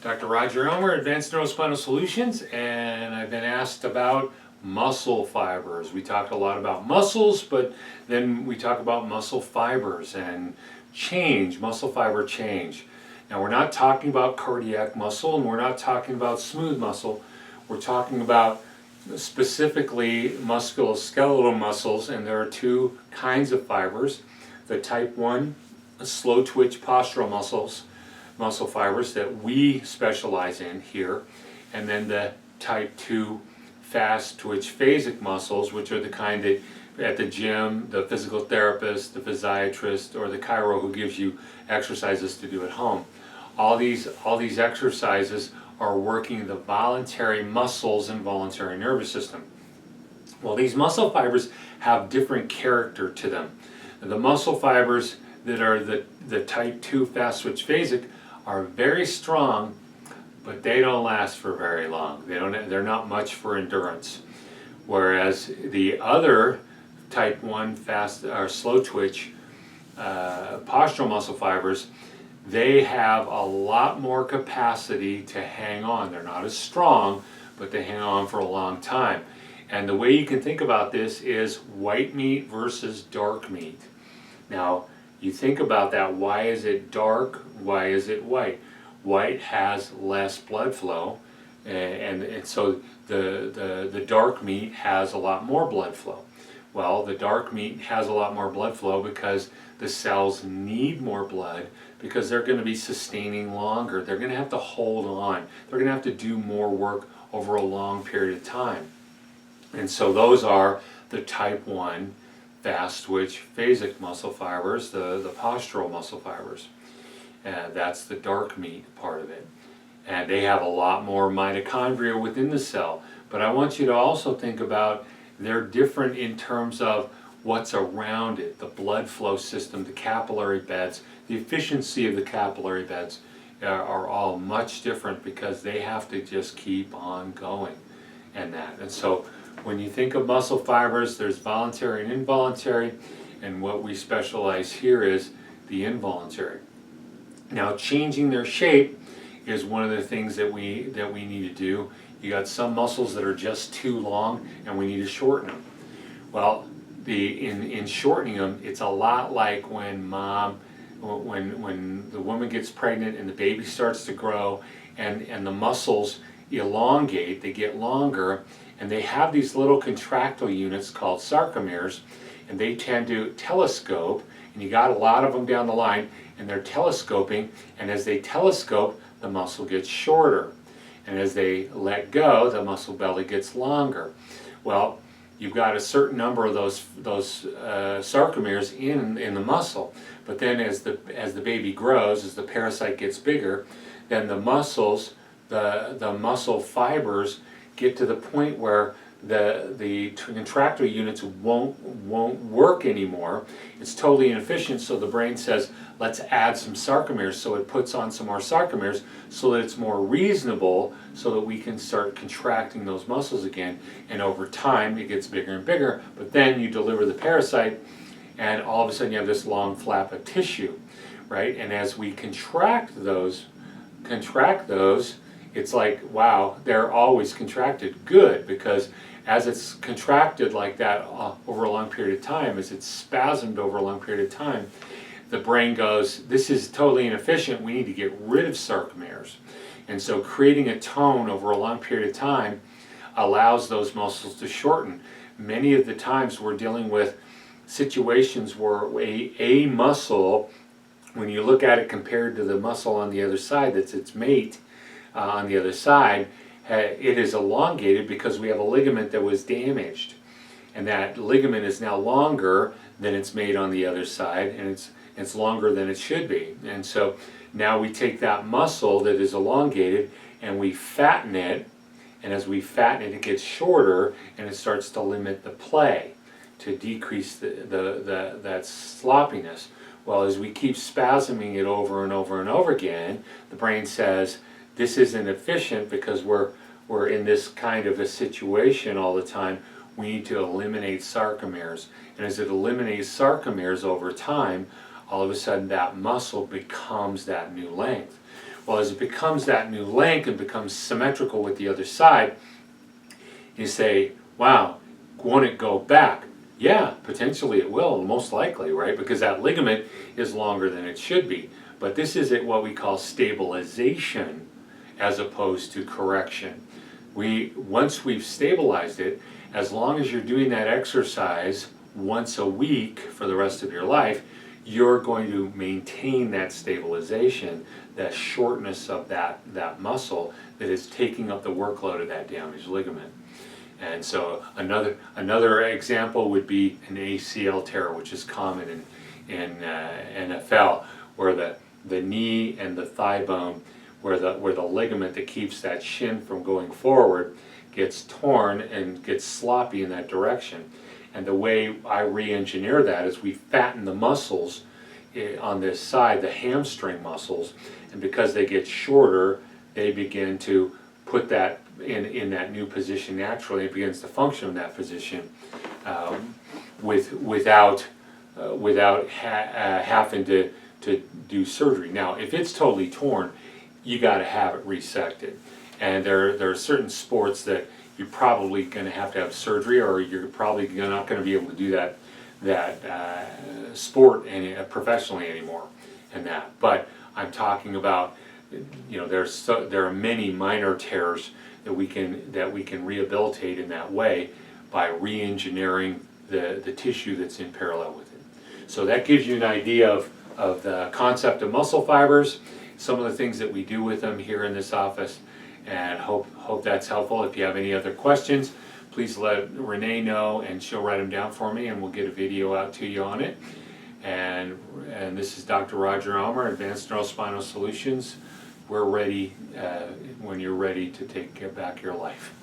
Dr. Roger Elmer, Advanced Neurospinal Solutions, and I've been asked about muscle fibers. We talked a lot about muscles, but then we talk about muscle fibers and change, muscle fiber change. Now we're not talking about cardiac muscle and we're not talking about smooth muscle. We're talking about specifically musculoskeletal muscles, and there are two kinds of fibers. The type 1 slow twitch postural muscle fibers that we specialize in here, and then the type 2 fast twitch phasic muscles, which are the kind that at the gym, the physical therapist, the physiatrist, or the chiro who gives you exercises to do at home. All these exercises are working the voluntary muscles and voluntary nervous system. Well, these muscle fibers have different character to them. The muscle fibers that are the type 2 fast twitch phasic are very strong, but they don't last for very long. They're not much for endurance. Whereas the other type 1 fast or slow twitch postural muscle fibers, they have a lot more capacity to hang on. They're not as strong, but they hang on for a long time. And the way you can think about this is white meat versus dark meat. Now, you think about that. Why is it dark? Why is it white? White has less blood flow, and so the dark meat has a lot more blood flow. Well, the dark meat has a lot more blood flow because the cells need more blood, because they're going to be sustaining longer. They're going to have to hold on. They're going to have to do more work over a long period of time. And so those are the type 1 fast twitch phasic muscle fibers, the postural muscle fibers. That's the dark meat part of it. And they have a lot more mitochondria within the cell. But I want you to also think about they're different in terms of what's around it, the blood flow system, the capillary beds, the efficiency of the capillary beds are all much different because they have to just keep on going and that. And so when you think of muscle fibers, there's voluntary and involuntary, and what we specialize here is the involuntary. Now, changing their shape is one of the things that we need to do. You got some muscles that are just too long, and we need to shorten them. Well, in shortening them, it's a lot like when the woman gets pregnant and the baby starts to grow, and the muscles elongate, they get longer, and they have these little contractile units called sarcomeres, and they tend to telescope, and you got a lot of them down the line, and they're telescoping, and as they telescope, the muscle gets shorter, and as they let go, the muscle belly gets longer. Well, you've got a certain number of those sarcomeres in the muscle, but then as the baby grows, as the parasite gets bigger, then the muscles, the muscle fibers get to the point where the contractile units won't work anymore. It's totally inefficient, so the brain says, let's add some sarcomeres. So it puts on some more sarcomeres so that it's more reasonable, so that we can start contracting those muscles again. And over time, it gets bigger and bigger, but then you deliver the parasite, and all of a sudden you have this long flap of tissue, right? And as we contract those, it's like, wow, they're always contracted. Good, because as it's contracted like that over a long period of time, as it's spasmed over a long period of time, the brain goes, this is totally inefficient, we need to get rid of sarcomeres. And so creating a tone over a long period of time allows those muscles to shorten. Many of the times we're dealing with situations where a muscle, when you look at it compared to the muscle on the other side that's its mate on the other side, it is elongated because we have a ligament that was damaged, and that ligament is now longer than its mate on the other side, and it's longer than it should be. And so now we take that muscle that is elongated and we fatten it, and as we fatten it, it gets shorter, and it starts to limit the play to decrease that sloppiness. Well, as we keep spasming it over and over and over again, the brain says, this isn't efficient because we're in this kind of a situation all the time. We need to eliminate sarcomeres. And as it eliminates sarcomeres over time, all of a sudden that muscle becomes that new length. Well, as it becomes that new length and becomes symmetrical with the other side, you say, wow, won't it go back? Yeah, potentially it will, most likely, right? Because that ligament is longer than it should be. But this is what we call stabilization as opposed to correction. Once we've stabilized it, as long as you're doing that exercise once a week for the rest of your life, you're going to maintain that stabilization, that shortness of that muscle that is taking up the workload of that damaged ligament. And so another example would be an ACL tear, which is common in NFL, where the knee and the thigh bone, where the ligament that keeps that shin from going forward gets torn and gets sloppy in that direction. And the way I re-engineer that is we fatten the muscles on this side, the hamstring muscles, and because they get shorter, they begin to put that in that new position naturally. It begins to function in that position without having to do surgery. Now, if it's totally torn, you got to have it resected. And there are certain sports that you're probably going to have surgery, or you're probably not going to be able to do that sport professionally anymore. But I'm talking about, there are many minor tears that we can rehabilitate in that way by re-engineering the tissue that's in parallel with it. So that gives you an idea of the concept of muscle fibers, some of the things that we do with them here in this office, and hope that's helpful. If you have any other questions, please let Renee know, and she'll write them down for me, and we'll get a video out to you on it. And this is Dr. Roger Almer, Advanced Neurospinal Solutions. We're ready when you're ready to take back your life.